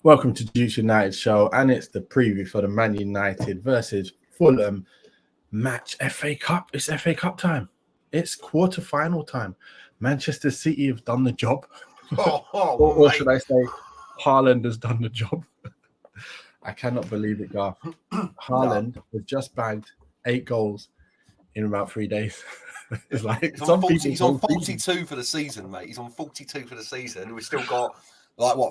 Welcome to Duke United show, and it's the preview for the Man United versus Fulham match. FA Cup. It's FA Cup time. It's quarter-final time. Manchester City have done the job, or should I say, Haaland has done the job. I cannot believe it, Garf. Haaland has just bagged 8 goals in about 3 days. It's like he's on 42 for the season, mate. He's on 42 for the season. We've still got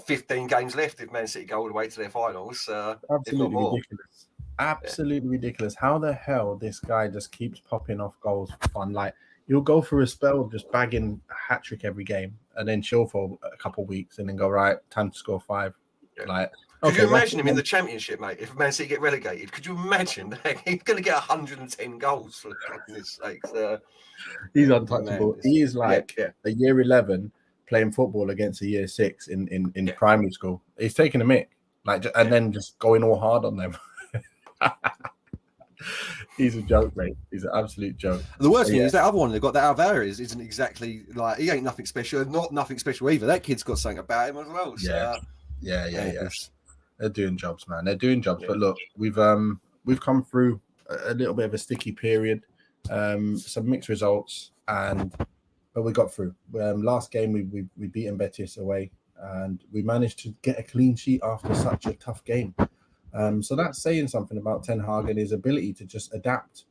15 games left if Man City go all the way to their finals. Absolutely ridiculous. Absolutely ridiculous. How the hell this guy just keeps popping off goals for fun? Like, he'll go through a spell of just bagging a hat trick every game, and then chill for a couple of weeks, and then go, right, time to score 5. Yeah. Like, could you imagine him in the Championship, mate? If Man City get relegated, could you imagine he's going to get 110 goals for goodness sakes? He's untouchable. He is like a year 11 playing football against a year 6 in primary school. He's taking a mick, then just going all hard on them. He's a joke, mate. He's an absolute joke. The worst thing is that other one they've got, that Alvarez, isn't exactly like, he ain't nothing special, not nothing special either. That kid's got something about him as well. So, yeah. They're doing jobs, man. They're doing jobs. Yeah. But look, we've come through a little bit of a sticky period, some mixed results, but we got through. Last game we beaten Betis away, and we managed to get a clean sheet after such a tough game. So that's saying something about Ten Hag and his ability to just adapt.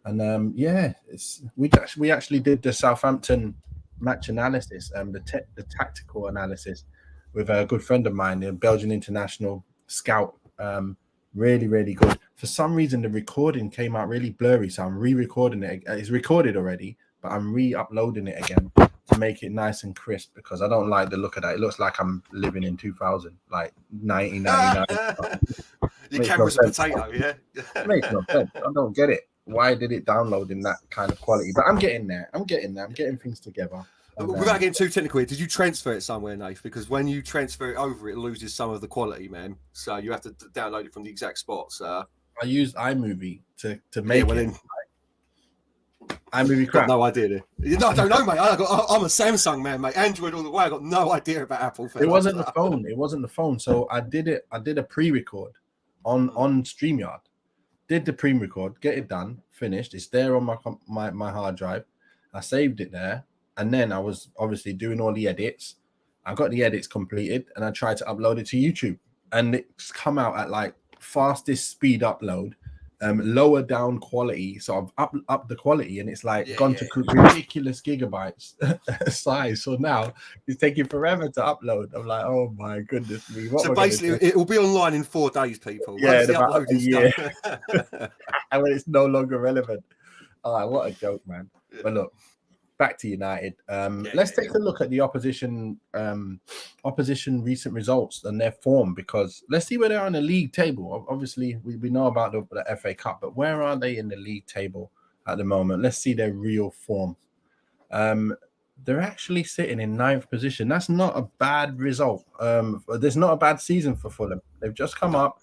And we actually did the Southampton match analysis, the tactical analysis, with a good friend of mine, a Belgian international scout. Really, really good. For some reason, the recording came out really blurry, so I'm re-recording it. It's recorded already, but I'm re-uploading it again to make it nice and crisp, because I don't like the look of that. It looks like I'm living in 2000, like 1999. Your camera's a potato, yeah? Makes no sense. I don't get it. Why did it download in that kind of quality? But I'm getting there. I'm getting things together. Without getting too technical here, did you transfer it somewhere, Nath? Because when you transfer it over, it loses some of the quality, man. So you have to download it from the exact spot. So I used iMovie to make it. iMovie crap. Got no idea. No, I don't know, mate. I'm a Samsung man, mate. Android all the way. I got no idea about Apple. It wasn't the phone. It wasn't the phone. So I did a pre-record on StreamYard. Did the pre-record, get it done, finished. It's there on my hard drive. I saved it there. And then I was obviously doing all the edits. I got the edits completed, and I tried to upload it to YouTube. And it's come out at like fastest speed upload, lower down quality. So I've upped the quality, and it's like gone to ridiculous gigabytes size. So now it's taking forever to upload. I'm like, oh my goodness me. So basically, it will be online in 4 days, people. Yeah, in about a year. And when it's no longer relevant. Oh, what a joke, man. Yeah. But look, back to United. Let's take a look at the opposition recent results and their form, because let's see where they are in the league table. Obviously, we know about the FA Cup, but where are they in the league table at the moment? Let's see their real form. They're actually sitting in 9th position. That's not a bad result. There's not a bad season for Fulham. They've just come up,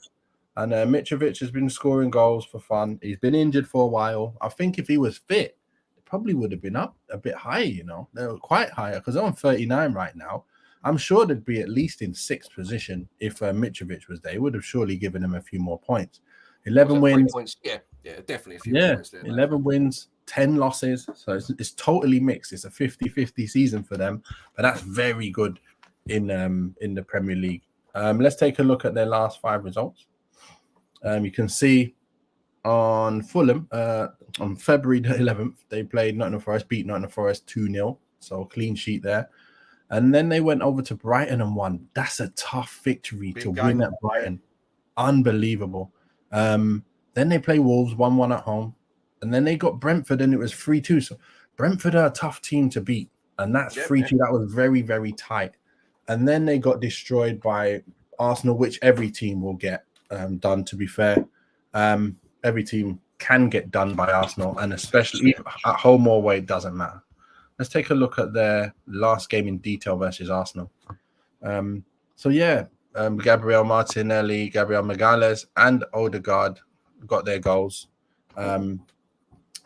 and Mitrovic has been scoring goals for fun. He's been injured for a while. I think if he was fit, probably would have been up a bit higher, they were quite higher, because they're on 39 right now. I'm sure they'd be at least in 6th position if Mitrovic was there. He would have surely given him a few more points. 11 wins. Points? Yeah, definitely a few points there. 11 wins, 10 losses. So it's totally mixed. It's a 50-50 season for them, but that's very good in the Premier League. Let's take a look at their last 5 results. You can see on Fulham, on February the 11th, they played Nottingham Forest, beat Nottingham Forest 2-0, so clean sheet there. And then they went over to Brighton and won. That's a tough victory to win at Brighton. Unbelievable. Then they play Wolves 1-1 at home. And then they got Brentford, and it was 3-2. So Brentford are a tough team to beat. And that's 3-2. That was very, very tight. And then they got destroyed by Arsenal, which every team will get done, to be fair. Every team can get done by Arsenal, and especially at home or away, it doesn't matter. Let's take a look at their last game in detail versus Arsenal. Gabriel Martinelli, Gabriel Magalhaes, and Odegaard got their goals.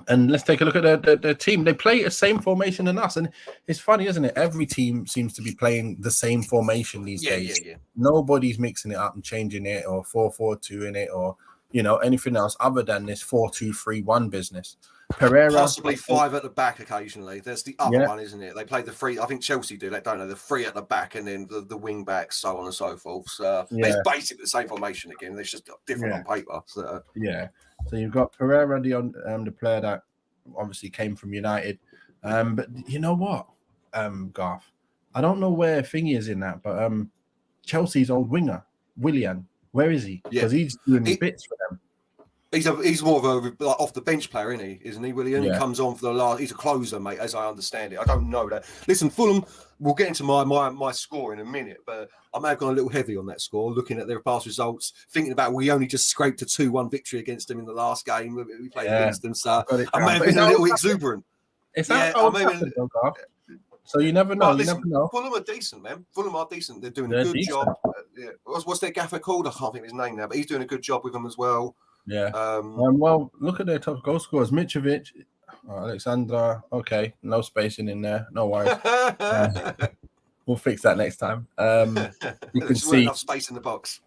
And let's take a look at the team. They play the same formation than us. And it's funny, isn't it? Every team seems to be playing the same formation these days. Yeah. Nobody's mixing it up and changing it or 4-4-2 in it or, anything else other than this 4-2-3-1 business. Pereira. Possibly 5 at the back occasionally. There's the other one, isn't it? They play the 3. I think Chelsea do that, don't they? The 3 at the back and then the wing backs, so on and so forth. So it's basically the same formation again. It's just different on paper. So. Yeah. So you've got Pereira, the player that obviously came from United. But you know what, Garf? I don't know where Thingy is in that, but Chelsea's old winger, Willian, where is he? Because he's doing bits for them. He's more of a off the bench player, isn't he, William? Yeah. He comes on for the last. He's a closer, mate, as I understand it. I don't know that. Listen, Fulham. We'll get into my score in a minute, but I may have gone a little heavy on that score, looking at their past results, thinking about we only just scraped a 2-1 victory against them in the last game we played against them. So I may have been a little exuberant. It's so you never know. Listen, you never know. Fulham are decent, man. Fulham are decent. They're doing a good job. What's their gaffer called? I can't think of his name now, but he's doing a good job with them as well. Yeah. Well, look at their top goal scorers. Mitrovic, Alexandra. Okay, no spacing in there. No worries. We'll fix that next time. You can see enough space in the box.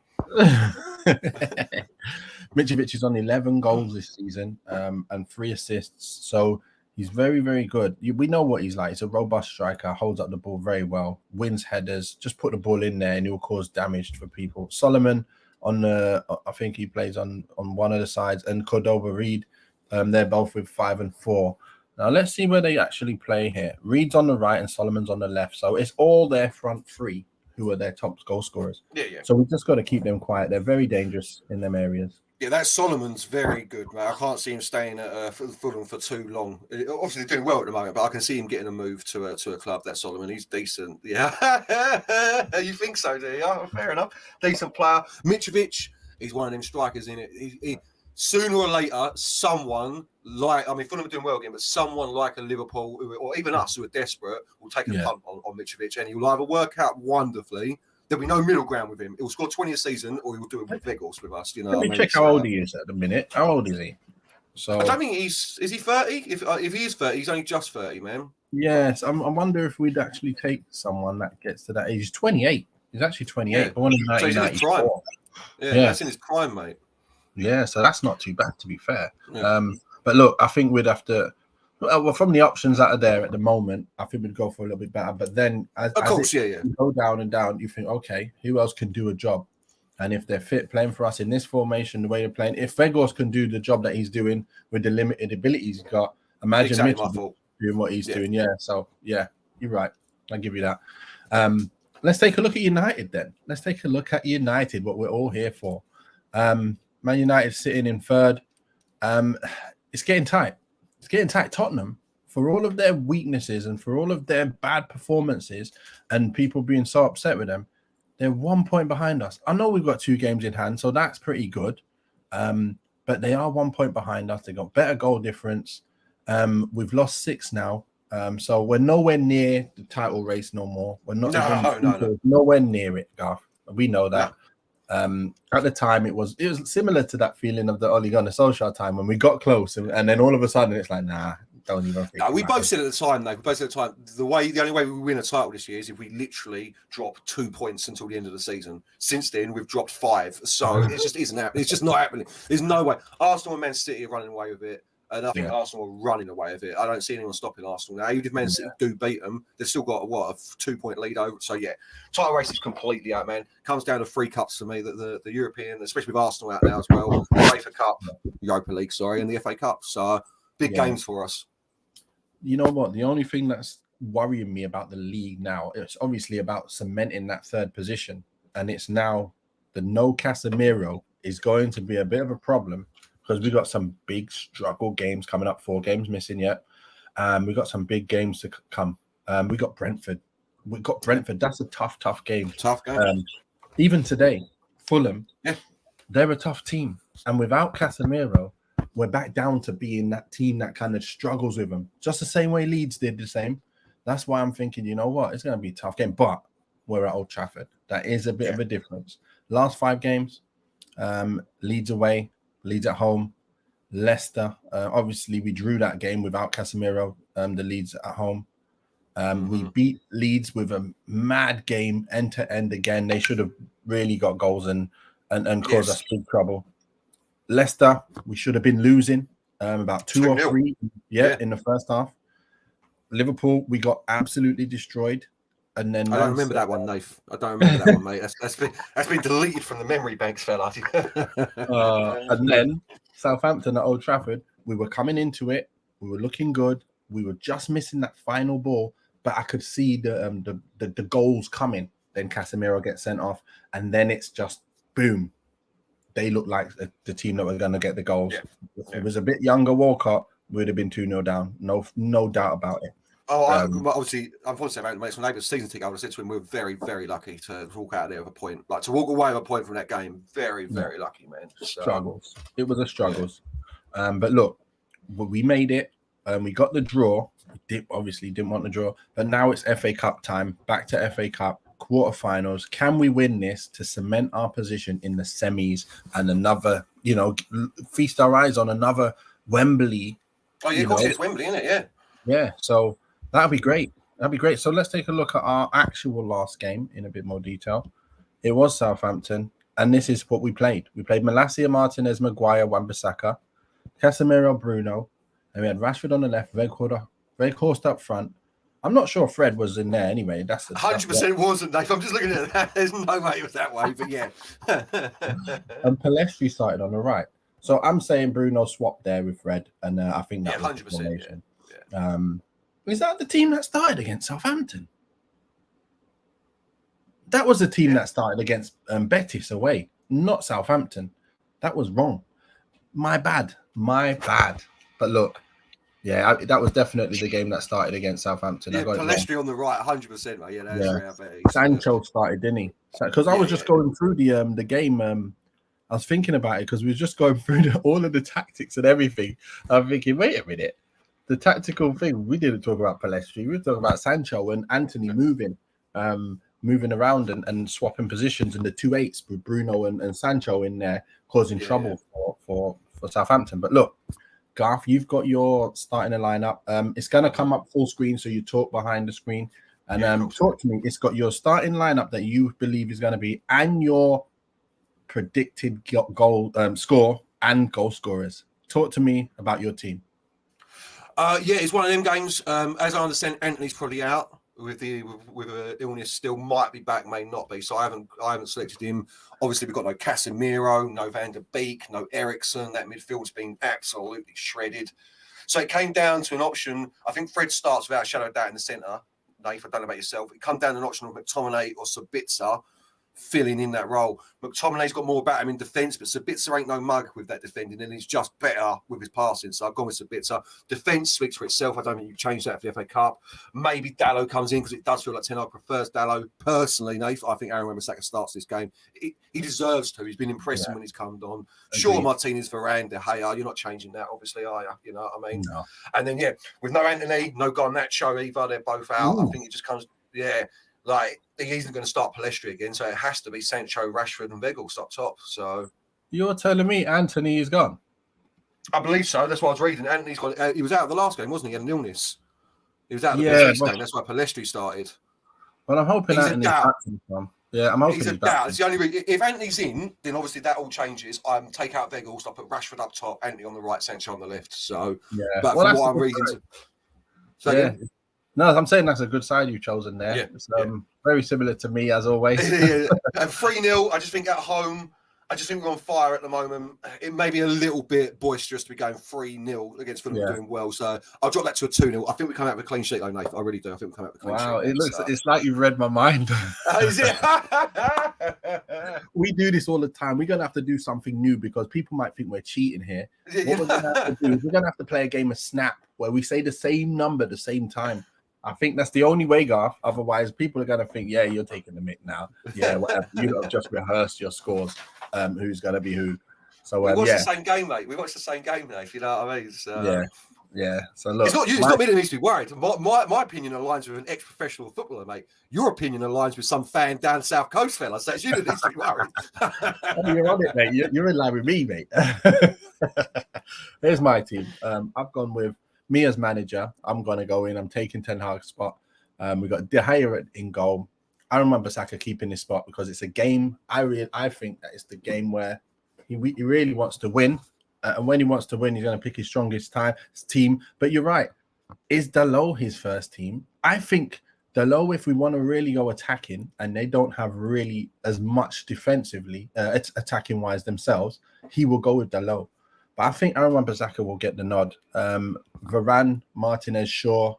Mitrovic is on 11 goals this season and 3 assists. So he's very, very good. We know what he's like. He's a robust striker, holds up the ball very well, wins headers. Just put the ball in there and he'll cause damage for people. Solomon I think he plays on one of the sides, and Cordoba Reed. They're both with 5 and 4. Now let's see where they actually play here. Reed's on the right and Solomon's on the left. So it's all their front 3 who are their top goal scorers. Yeah. So we've just got to keep them quiet. They're very dangerous in them areas. Yeah, that Solomon's very good, man. I can't see him staying at Fulham for too long. Obviously, they're doing well at the moment, but I can see him getting a move to a club. That Solomon, he's decent. Yeah, you think so, do you? Oh, fair enough. Decent player. Mitrovic, he's one of them strikers in it. He sooner or later, someone Fulham are doing well again, but someone like a Liverpool or even us who are desperate will take a punt on Mitrovic, and he'll either work out wonderfully. There'll be no middle ground with him. He'll score 20 a season, or he'll do it with Vegas with us. Let me check how old he is at the minute. How old is he? So I don't think is he 30? If he is 30, he's only just 30, man. Yes, I wonder if we'd actually take someone that gets to that age. He's 28. He's actually 28. Yeah. Born in so he's in his prime. Yeah, that's in his prime, mate. Yeah, so that's not too bad, to be fair. Yeah. But look, I think we'd have to. Well, from the options that are there at the moment, I think we'd go for a little bit better. But then, as you go down and down, you think, okay, who else can do a job? And if they're fit playing for us in this formation, the way they're playing, if Vegas can do the job that he's doing with the limited abilities he's got, imagine Mitchell doing what he's doing. Yeah, so yeah, you're right. I'll give you that. Let's take a look at United then. Let's take a look at United, what we're all here for. Man United sitting in 3rd. It's getting tight. It's getting tight. Tottenham, for all of their weaknesses and for all of their bad performances and people being so upset with them, they're 1 point behind us. I know we've got 2 games in hand, so that's pretty good. But they are 1 point behind us. They've got better goal difference. We've lost 6 now. So we're nowhere near the title race no more. We're not nowhere near it, Garf. We know that. At the time, it was similar to that feeling of the Ole Gunnar Solskjaer time when we got close, and then all of a sudden it's like, nah, don't even think. No, we both said at the time, though. The only way we win a title this year is if we literally drop 2 points until the end of the season. Since then, we've dropped 5, so it just isn't happening. It's just not happening. There's no way. Arsenal and Man City are running away with it. And I think Arsenal are running away with it. I don't see anyone stopping Arsenal now. Even if Man City do beat them, they've still got a 2-point lead over. So yeah, title race is completely out, man. Comes down to 3 cups for me. The European, especially with Arsenal out now as well, the UEFA Cup, Europa League, and the FA Cup. So big games for us. You know what? The only thing that's worrying me about the league now, it's obviously about cementing that 3rd position, and it's now the no Casemiro is going to be a bit of a problem. Because we got some big struggle games coming up, 4 games missing yet. We got some big games to come. We got Brentford. That's a tough game. Tough game. Even today, Fulham, they're a tough team. And without Casemiro, we're back down to being that team that kind of struggles with them. Just the same way Leeds did the same. That's why I'm thinking, you know what? It's going to be a tough game. But we're at Old Trafford. That is a bit of a difference. Last 5 games, Leeds away, Leeds at home, Leicester. Obviously, we drew that game without Casemiro. The Leeds at home. We beat Leeds with a mad game, end to end again. They should have really got goals and caused us big trouble. Leicester, we should have been losing about 2 or 3 in the first half. Liverpool, we got absolutely destroyed. And then I don't remember that one, Nath. I don't remember that one, mate. That's been deleted from the memory banks, fella. And then Southampton at Old Trafford, we were coming into it. We were looking good. We were just missing that final ball, but I could see the goals coming. Then Casemiro gets sent off, and then it's just boom. They look like the team that were going to get the goals. Yeah. If it was a bit younger Walcott, we'd have been 2-0 down. No doubt about it. Obviously, unfortunately, about my neighbour's season ticket, I would have said to him, we're very, very lucky to walk out there with a point. Like, to walk away with a point from that game, very, very lucky, man. So, struggles. It was a struggles. Yeah. But look, we made it. We got the draw. Obviously didn't want the draw. But now it's FA Cup time. Back to FA Cup. Quarterfinals. Can we win this to cement our position in the semis and another, feast our eyes on another Wembley? Oh, yeah, of course it's Wembley, isn't it? Yeah. Yeah, so that'd be great. That'd be great. So let's take a look at our actual last game in a bit more detail. It was Southampton, and this is what we played. We played Malacia, Martinez, Maguire, Wan-Bissaka, Casemiro, Bruno, and we had Rashford on the left, Weghorst up front. I'm not sure Fred was in there anyway. That's 100% wasn't, Dave. I'm just looking at that. There's no way it was that way, but yeah. And Palestri started on the right. So I'm saying Bruno swapped there with Fred, and I think that was 100%. Yeah. Is that the team that started against Southampton? That was the team that started against Betis away, not Southampton. That was wrong. My bad. But look, that was definitely the game that started against Southampton. Yeah, Palestri on the right, 100%, mate. Yeah, that's real Betis. Sancho started, didn't he? Because I was just going through the game. I was thinking about it because we were just going through all of the tactics and everything. I'm thinking, wait a minute. The tactical thing, we didn't talk about Palestri. We were talking about Sancho and Anthony moving around and swapping positions, and the 2-8s with Bruno and Sancho in there causing trouble for Southampton. But look, Garf, you've got your starting a lineup. It's going to come up full screen, so you talk behind the screen. And talk to me. It's got your starting lineup that you believe is going to be, and your predicted goal score and goal scorers. Talk to me about your team. It's one of them games. As I understand, Anthony's probably out with illness. Still might be back, may not be. So I haven't selected him. Obviously, we've got no Casemiro, no Van der Beek, no Eriksen. That midfield's been absolutely shredded. So it came down to an option. I think Fred starts without a shadow of doubt in the centre. Nath, I don't know about yourself. It come down to an option of McTominay or Sabitzer filling in that role. McTominay's got more about him in defence, but Sabitzer ain't no mug with that defending, and he's just better with his passing. So I've gone with Sabitzer. Defence speaks for itself. I don't think you change that for the FA Cup. Maybe Dalot comes in because it does feel like Ten Hag prefers Dalot. Personally, Nath, I think Aaron Wan-Bissaka starts this game. He deserves to. He's been impressive when he's come on. Sure, Martinez, Varane, De Gea, you're not changing that, obviously, are you? You know what I mean? No. And then, with no Anthony, no Garnacho either, they're both out. Ooh. I think it just comes, like, he isn't going to start Palestri again, so it has to be Sancho, Rashford, and Weghorst up top. So you're telling me Anthony is gone? I believe so. That's what I was reading. Anthony's gone. He was out of the last game, wasn't he? He had an illness. He was out of the first game. That's why Palestri started. Well, I'm hoping Anthony's back. Yeah, I'm hoping he's a doubt. It's the only reason. If Anthony's in, then obviously that all changes. I take out Weghorst. I put Rashford up top, Anthony on the right, Sancho on the left. So, but from what I'm reading, no, I'm saying that's a good side you've chosen there. Yeah, it's very similar to me as always. And 3-0, I just think at home, I just think we're on fire at the moment. It may be a little bit boisterous to be going 3-0 against Fulham doing well. So I'll drop that to a 2-0. I think we come out with a clean sheet though, Nathan. I really do. I think we come out with a clean sheet. It's like you've read my mind. Is it? We do this all the time. We're going to have to do something new because people might think we're cheating here. What we're going to have to do is we're going to have to play a game of Snap where we say the same number at the same time. I think that's the only way, Garth. Otherwise, people are going to think, you're taking the mick now. Yeah, whatever. You have just rehearsed your scores. Who's going to be who. So we watched the same game, mate. We watched the same game, mate, if you know what I mean. So, Yeah. So look, It's not you. It's not me that needs to be worried. My opinion aligns with an ex-professional footballer, mate. Your opinion aligns with some fan down South Coast fella. So it's you that needs to be worried. Oh, you're on it, mate. You're in line with me, mate. Here's my team. I've gone with me as manager. I'm going to go in. I'm taking Ten Hag's spot. We've got De Gea in goal. I remember Saka keeping this spot because it's a game. I think that it's the game where he really wants to win. And when he wants to win, he's going to pick his strongest team. But you're right. Is Dalot his first team? I think Dalot, if we want to really go attacking and they don't have really as much defensively, attacking wise themselves, he will go with Dalot. But I think Aaron Wan-Bissaka will get the nod. Varane, Martinez, Shaw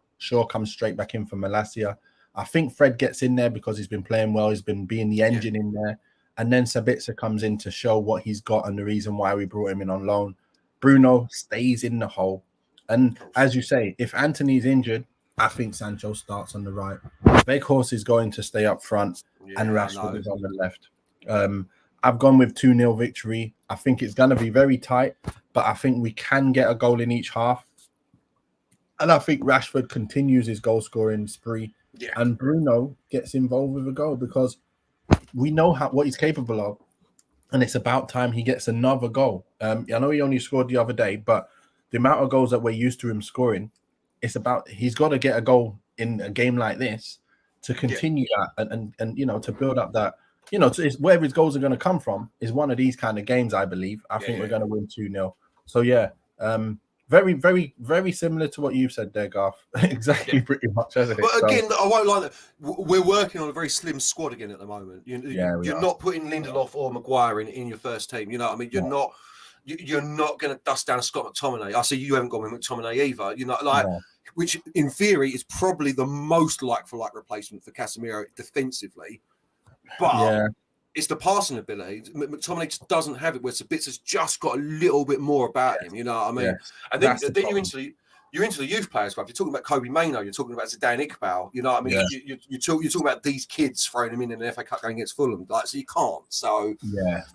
comes straight back in for Malacia. I think Fred gets in there because he's been playing well. He's been being the engine in there. And then Sabitzer comes in to show what he's got and the reason why we brought him in on loan. Bruno stays in the hole. And as you say, if Anthony's injured, I think Sancho starts on the right. Weghorst is going to stay up front and Rashford is on the left. I've gone with 2-0 victory. I think it's going to be very tight, but I think we can get a goal in each half. And I think Rashford continues his goal-scoring spree. Yeah. And Bruno gets involved with a goal because we know what he's capable of. And it's about time he gets another goal. I know he only scored the other day, but the amount of goals that we're used to him scoring, he's got to get a goal in a game like this to continue that and to build up that, where his goals are going to come from is one of these kind of games, I believe. I think we're going to win 2-0. So, very, very, very similar to what you've said there, Garf. Exactly, pretty much, hasn't it? But again, I won't lie. We're working on a very slim squad again at the moment. You're not putting Lindelof or Maguire in your first team. You know what I mean? You're not going to dust down Scott McTominay. I see you haven't gone with McTominay either. Which in theory is probably the most like-for-like replacement for Casemiro defensively. But it's the passing ability. McTominay just doesn't have it, where Sabitzer's just got a little bit more about him. You know what I mean? Yes. And then you're into the youth players club. You're talking about Kobe Mainoo. You're talking about Zidane Iqbal. You know what I mean? Yeah. You're talking about these kids throwing them in an FA Cup game against Fulham. So you can't. So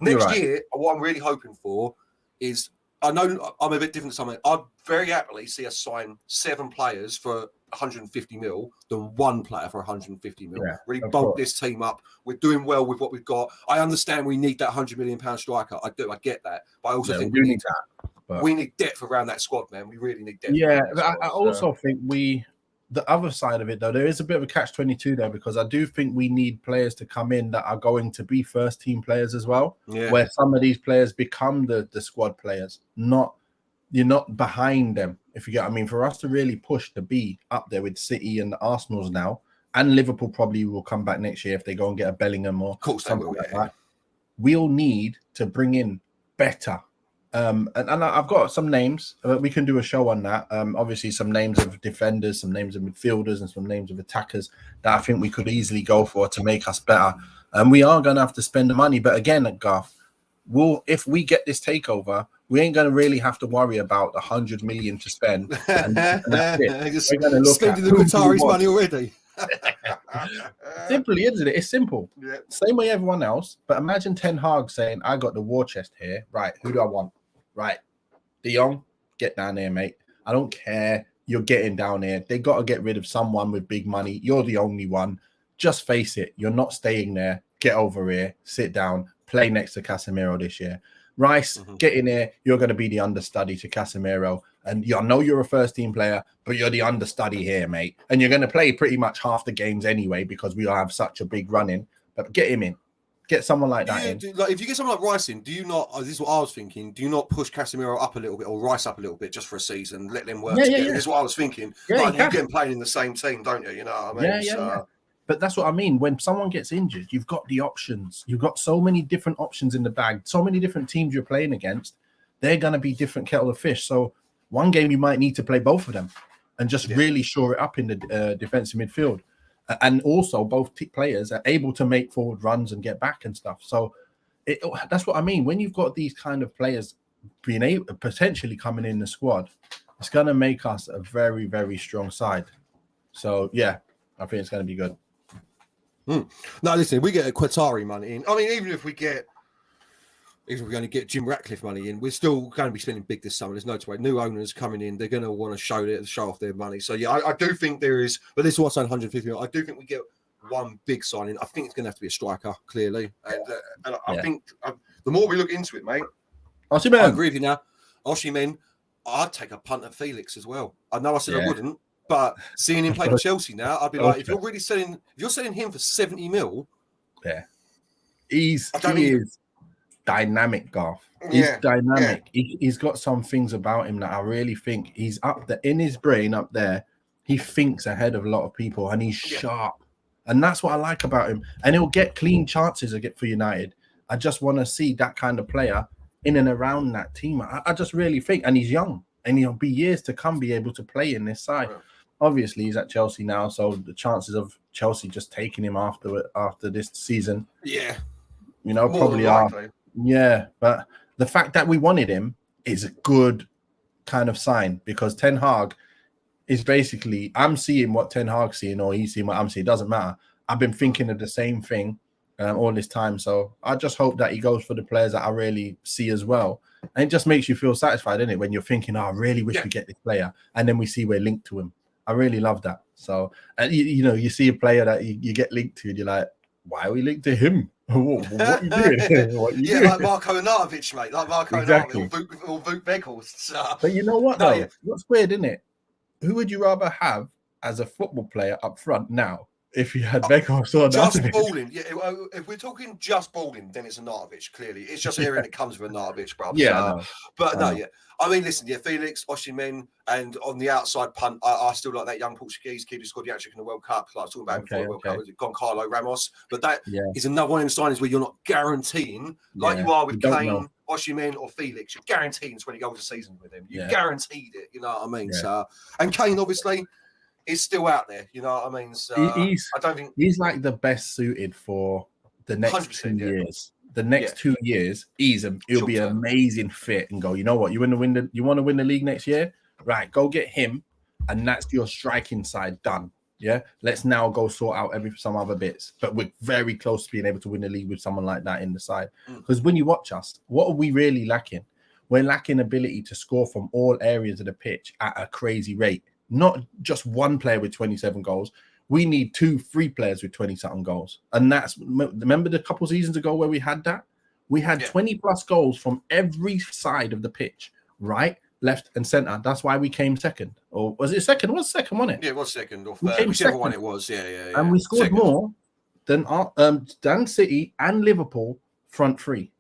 next year, what I'm really hoping for is, I know I'm a bit different to something. I'd very happily see us sign 7 players for 150 mil than 1 player for 150 mil. Yeah, really bulk this team up. We're doing well with what we've got. I understand we need that £100 million striker. I do. I get that. But I also think we need that. But we need depth around that squad, man. We really need depth. Yeah, I also think the other side of it, though, there is a bit of a catch-22 there because I do think we need players to come in that are going to be first-team players as well, where some of these players become the squad players. You're not behind them, if you get what I mean. For us to really push to be up there with City and the Arsenals now, and Liverpool probably will come back next year if they go and get a Bellingham or something like that. We'll need to bring in better. And I've got some names. We can do a show on that. Obviously, some names of defenders, some names of midfielders, and some names of attackers that I think we could easily go for to make us better. And we are going to have to spend the money. But again, at Garth, if we get this takeover, we ain't going to really have to worry about 100 million to spend. And that's it. We're going to look spending the Qataris money already. Simply, isn't it? It's simple. Yeah. Same way everyone else. But imagine Ten Hag saying, I got the war chest here. Right. Who do I want? Right. De Jong, get down there, mate. I don't care. You're getting down here. They got to get rid of someone with big money. You're the only one. Just face it. You're not staying there. Get over here. Sit down. Play next to Casemiro this year. Rice, get in here. You're going to be the understudy to Casemiro. And I know you're a first-team player, but you're the understudy here, mate. And you're going to play pretty much half the games anyway because we have such a big run in. But get him in. Get someone like that in. If you get someone like Rice in, do you not, this is what I was thinking, do you not push Casemiro up a little bit or Rice up a little bit just for a season, let them work together? This is what I was thinking. You get them playing in the same team, don't you? You know what I mean? Yeah. But that's what I mean. When someone gets injured, you've got the options. You've got so many different options in the bag. So many different teams you're playing against. They're going to be different kettle of fish. So one game you might need to play both of them and just really shore it up in the defensive midfield. And also both players are able to make forward runs and get back and stuff. So that's what I mean. When you've got these kind of players being able, potentially coming in the squad, it's going to make us a very, very strong side. So, yeah, I think it's going to be good. No, listen, we get a Qatari money in. I mean, even if we get If we're going to get Jim Ratcliffe money in, we're still going to be spending big this summer. There's no way. New owners coming in, they're going to want to show off their money. So yeah, I do think there is. But this is what's on 150 million. I do think we get one big signing. I think it's going to have to be a striker, clearly. And I think the more we look into it, mate, I agree with you now. Osimhen, I'd take a punt at Felix as well. I know I said I wouldn't, but seeing him play for Chelsea now, I'd be like, if you're selling him for 70 mil, he is dynamic, Garf. He's dynamic. He's got some things about him that I really think he's up there in his brain up there. He thinks ahead of a lot of people, and he's sharp. And that's what I like about him. And he'll get clean chances for United. I just want to see that kind of player in and around that team. I just really think, and he's young, and he'll be years to come be able to play in this side. Right. Obviously, he's at Chelsea now, so the chances of Chelsea just taking him after this season, more probably are. Yeah, but the fact that we wanted him is a good kind of sign, because Ten Hag is basically, I'm seeing what Ten Hag's seeing, or he's seeing what I'm seeing. It doesn't matter. I've been thinking of the same thing all this time. So I just hope that he goes for the players that I really see as well. And it just makes you feel satisfied, doesn't it? When you're thinking, I really wish we get this player. And then we see we're linked to him. I really love that. So, and you see a player that you get linked to, and you're like, why are we linked to him? What are you doing? Like Marko Arnautovic, mate. Like Marko Arnautovic or Vuk Weghorst. But you know what, though? What's weird, isn't it? Who would you rather have as a football player up front now? If you had Weghorst or just balling, if we're talking just balling, then it's Arnautovic. Clearly, it's just area that comes with Arnautovic, bro. I mean, listen, Felix, Osimhen, and on the outside punt, I still like that young Portuguese kid who scored the hat-trick in the World Cup. Like I was talking about before the World Cup, was it Goncalo Ramos? But that is another one of them signings where you're not guaranteeing, like you are with Kane, Osimhen, or Felix. You're guaranteeing 20 goals a season with him. You guaranteed it. You know what I mean? So, and Kane, obviously, is still out there. You know what I mean? So I don't think he's like the best suited for the next 2 years. The next 2 years, he'll be an amazing fit and go, you know what, you want to win the league next year? Right, go get him, and that's your striking side done. Yeah, let's now go sort out some other bits. But we're very close to being able to win the league with someone like that in the side. Because when you watch us, what are we really lacking? We're lacking ability to score from all areas of the pitch at a crazy rate. Not just one player with 27 goals. We need 2-3 players with 20-something goals. And remember the couple seasons ago where we had that? We had 20-plus goals from every side of the pitch, right, left, and centre. That's why we came second. Or was it second? It was second, wasn't it? Yeah, it was second or third. Whichever one it was, And we scored more than City and Liverpool front three.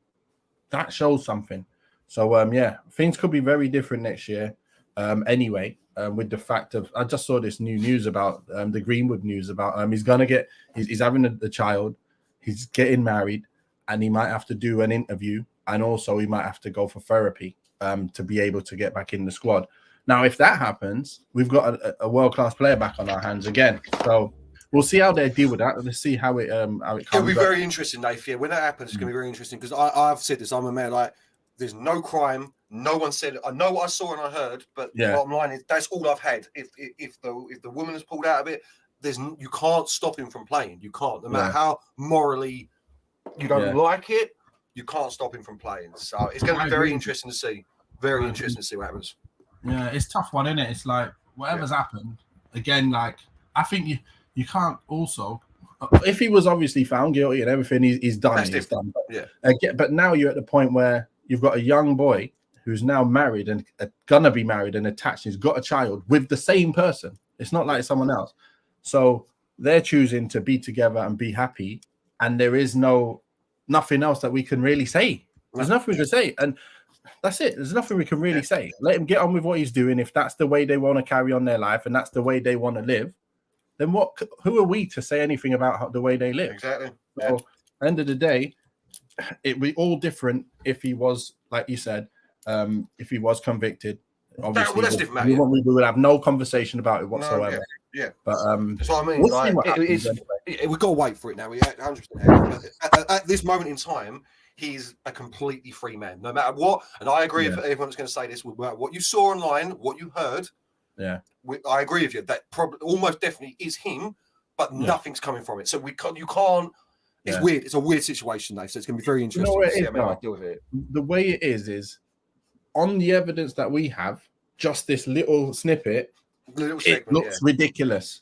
That shows something. So, things could be very different next year. Anyway. With the fact of, I just saw this new news about the Greenwood news about he's having a child, he's getting married, and he might have to do an interview, and also he might have to go for therapy to be able to get back in the squad. Now, if that happens, we've got a world-class player back on our hands again. So we'll see how they deal with that. Let's see how it comes. It'll be very interesting, Nath. Yeah, when that happens, it's going to be very interesting, because I've said this. I'm a man, like, there's no crime. No one said. I know what I saw and I heard, but the bottom line is that's all I've had. If the woman has pulled out of it, you can't stop him from playing. You can't, no matter how morally you don't like it. You can't stop him from playing. So it's going to be very interesting to see. Very interesting to see what happens. Yeah, it's a tough one, isn't it? It's like whatever's happened. Again, like I think you can't also. If he was obviously found guilty and everything, he's done. He's done. But now you're at the point where you've got a young boy who's now married and gonna be married and attached. He's got a child with the same person. It's not like someone else. So they're choosing to be together and be happy. And there is nothing else that we can really say. There's nothing we can say. And that's it. There's nothing we can really say. Let him get on with what he's doing. If that's the way they want to carry on their life and that's the way they want to live, then who are we to say anything about the way they live? Exactly. So at the end of the day, it'd be all different if he was, like you said, if he was convicted. Obviously, that's different, mate. We would have no conversation about it whatsoever. But that's what I mean. We've got to wait for it now. 100%. At this moment in time, he's a completely free man, no matter what. And I agree if everyone's going to say this, no matter what you saw online, what you heard. Yeah, I agree with you. That probably almost definitely is him, but nothing's coming from it. So you can't. It's weird. It's a weird situation, though, so it's going to be very interesting to see how Man deal with it. The way it is on the evidence that we have, just this little snippet, it looks ridiculous.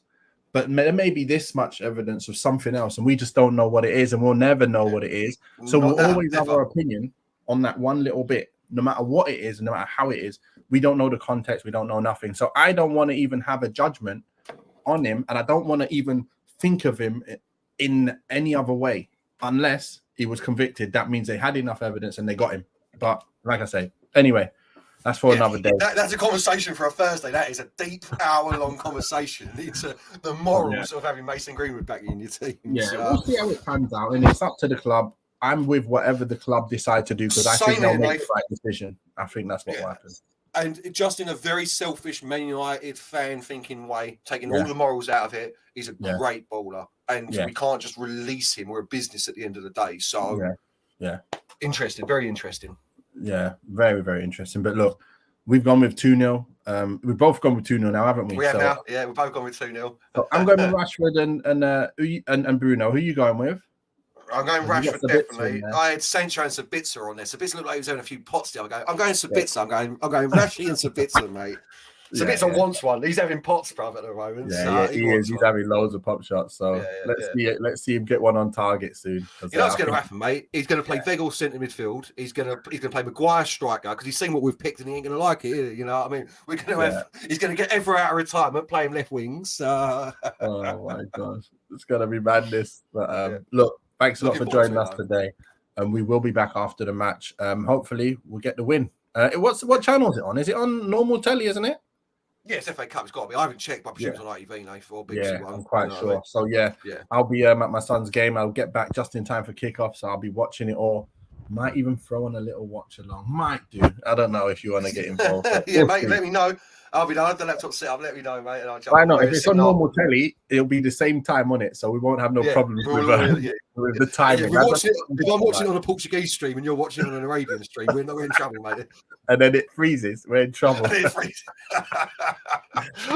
But there may be this much evidence of something else, and we just don't know what it is, and we'll never know what it is. So we'll always have our opinion on that one little bit, no matter what it is, no matter how it is. We don't know the context. We don't know nothing. So I don't want to even have a judgment on him, and I don't want to even think of him in any other way unless he was convicted. That means they had enough evidence and they got him. But like I say, anyway, that's for another day. That's a conversation for a Thursday. That is a deep hour-long conversation into the morals of having Mason Greenwood back in your team. Yeah, we'll see how it pans out, and it's up to the club. I'm with whatever the club decide to do because I think they'll make the right decision. I think that's what will happen. And just in a very selfish Man United fan-thinking way, taking all the morals out of it, he's a great bowler. And we can't just release him. We're a business at the end of the day. So, interesting, very interesting. Yeah, very, very interesting. But look, we've gone with 2-0. We've both gone with 2-0 now, haven't we? We have now. Yeah, we've both gone with 2-0. So I'm going with Rashford and Bruno. Who are you going with? I'm going Rashford, definitely. I had Sancho and Sabitzer on there. Sabitzer looked like he was having a few pots there. I'm going Sabitzer. I'm going Rashi and Sabitzer, mate. Sabitzer wants one. He's having pots, bruv, at the moment. Yeah, he is. He's having loads of pop shots. So let's see him get one on target soon. You know what's going to happen, mate? He's going to play Weghorst centre midfield. He's going to play Maguire striker because he's seen what we've picked and he ain't going to like it. You know what I mean? We're going to have. He's going to get Ever out of retirement playing left wings. Oh my gosh, it's going to be madness. But look, thanks a lot for joining us today, and we will be back after the match. Hopefully, we'll get the win. What channel is it on? Is it on normal telly? Isn't it? Yeah, it's FA Cup. It's got to be. I haven't checked, but I presume it's on ITV now for BBC One. I'm quite sure. So I'll be at my son's game. I'll get back just in time for kickoff, so I'll be watching it all. Might even throw on a little watch along. Might do. I don't know if you want to get involved. Mate, let me know. I'll be done. The laptop set up. Let me know, mate. And I'll jump. Why not? If it's on normal telly, it'll be the same time on it, so we won't have no problems with the timing. If I'm watching on a Portuguese stream and you're watching on an Arabian stream, we're in trouble, mate. And then it freezes. We're in trouble.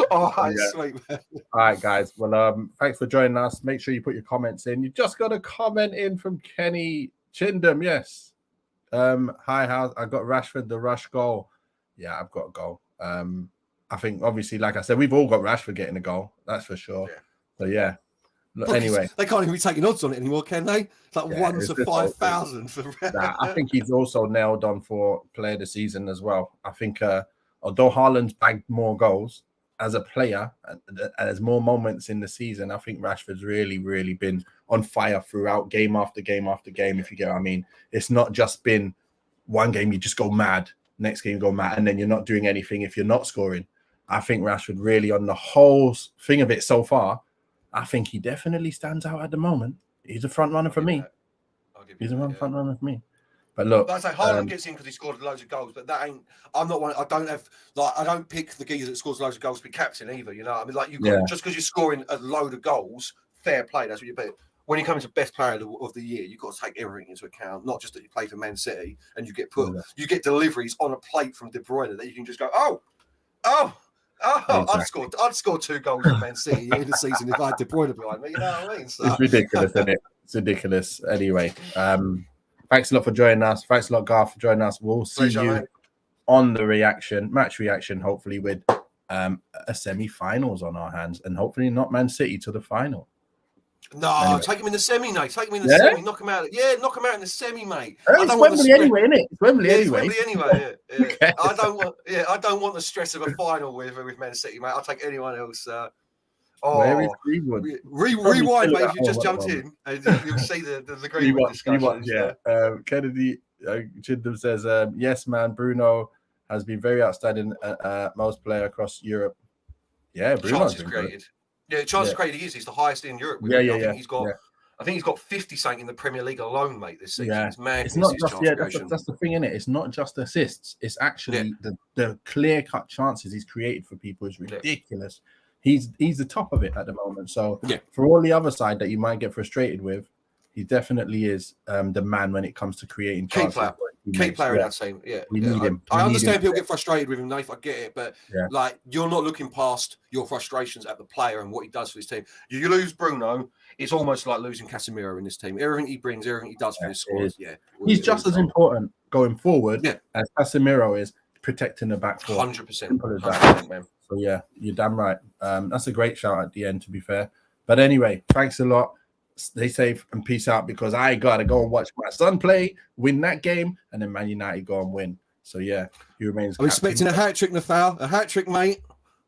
All right, sweet, man. All right, guys. Well, thanks for joining us. Make sure you put your comments in. You just got a comment in from Kenny Chindam. Yes. Hi, how's I got Rashford the rush goal. Yeah, I've got a goal. I think obviously, like I said, we've all got Rashford getting a goal. That's for sure. So Look, anyway, they can't even be taking odds on it anymore, can they? It's like 1 to 5,000 for. I think he's also nailed on for player of the season as well. I think although Haaland's bagged more goals as a player and there's more moments in the season, I think Rashford's really, really been on fire throughout game after game after game. If you get what I mean, it's not just been one game you just go mad, next game you go mad, and then you're not doing anything if you're not scoring. I think Rashford really on the whole thing of it so far. I think he definitely stands out at the moment. He's a front runner for me. He's a front runner for me. But look, I say Haaland gets in because he scored loads of goals, but that ain't. I'm not one. I don't pick the geezer that scores loads of goals to be captain either. You know, what I mean, like you got just because you're scoring a load of goals, fair play. That's what you bet. When you come into best player of the year, you've got to take everything into account. Not just that you play for Man City and you get deliveries on a plate from De Bruyne that you can just go, exactly. I'd score 2 goals for Man City in the season if I had De Bruyne behind me. You know what I mean? So. It's ridiculous, isn't it? It's ridiculous. Anyway, thanks a lot for joining us. Thanks a lot, Garf, for joining us. We'll see you on the match reaction, hopefully with a semi-finals on our hands, and hopefully not Man City to the final. No, anyway. Take him in the semi, mate. Take him in the semi. Knock him out. Yeah, knock him out in the semi, mate. It's Wembley anyway, isn't it? It's Wembley anyway. It's Wembley anyway. Yeah. I don't want the stress of a final with Man City, mate. I'll take anyone else. Where is Greenwood? Rewind, mate. If you just jumped in, and you'll see the Greenwood discussion. Kennedy Chindam says, "Yes, man. Bruno has been very outstanding. Most player across Europe. Yeah, Bruno's been created. Yeah, chances created he's the highest in Europe. I think he's got 50 something in the Premier League alone, mate, this season. Yeah. It's mad. It's not just that's the thing, innit? It's not just assists. It's actually the clear-cut chances he's created for people is ridiculous. He's the top of it at the moment. So for all the other side that you might get frustrated with, he definitely is the man when it comes to creating chances. key player in that team. Yeah, We need him. I We need understand him. people get frustrated with him, Nath. I get it, but like you're not looking past your frustrations at the player and what he does for his team. You lose Bruno, it's almost like losing Casemiro in this team. Everything he brings, everything he does for this squad. Yeah, he's just as important going forward as Casemiro is protecting the back four. 100%. Simple as 100%, that. man. So yeah, you're damn right. That's a great shout at the end, to be fair. But anyway, thanks a lot. Stay safe and peace out, because I gotta go and watch my son play, win that game, and then Man United go and win. So yeah, he remains. I'm expecting a hat trick, Nafal. A hat trick, mate.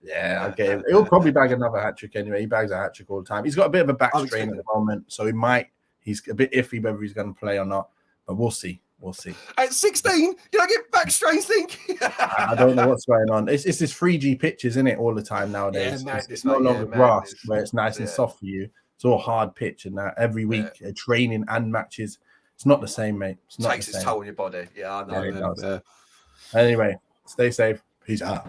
Yeah, I'll get him. He'll probably bag another hat trick anyway. He bags a hat trick all the time. He's got a bit of a back strain at the moment, so he might. He's a bit iffy whether he's going to play or not, but we'll see. We'll see. At 16, you don't get back strains, think? I don't know what's going on. It's this 3G pitches, isn't it, all the time nowadays? Yeah, it's no longer grass where it's nice and soft for you. It's all hard pitch, and that every week training and matches. It's not the same, mate. It's not takes its toll on your body. Yeah, I know. Anyway, stay safe. Peace out.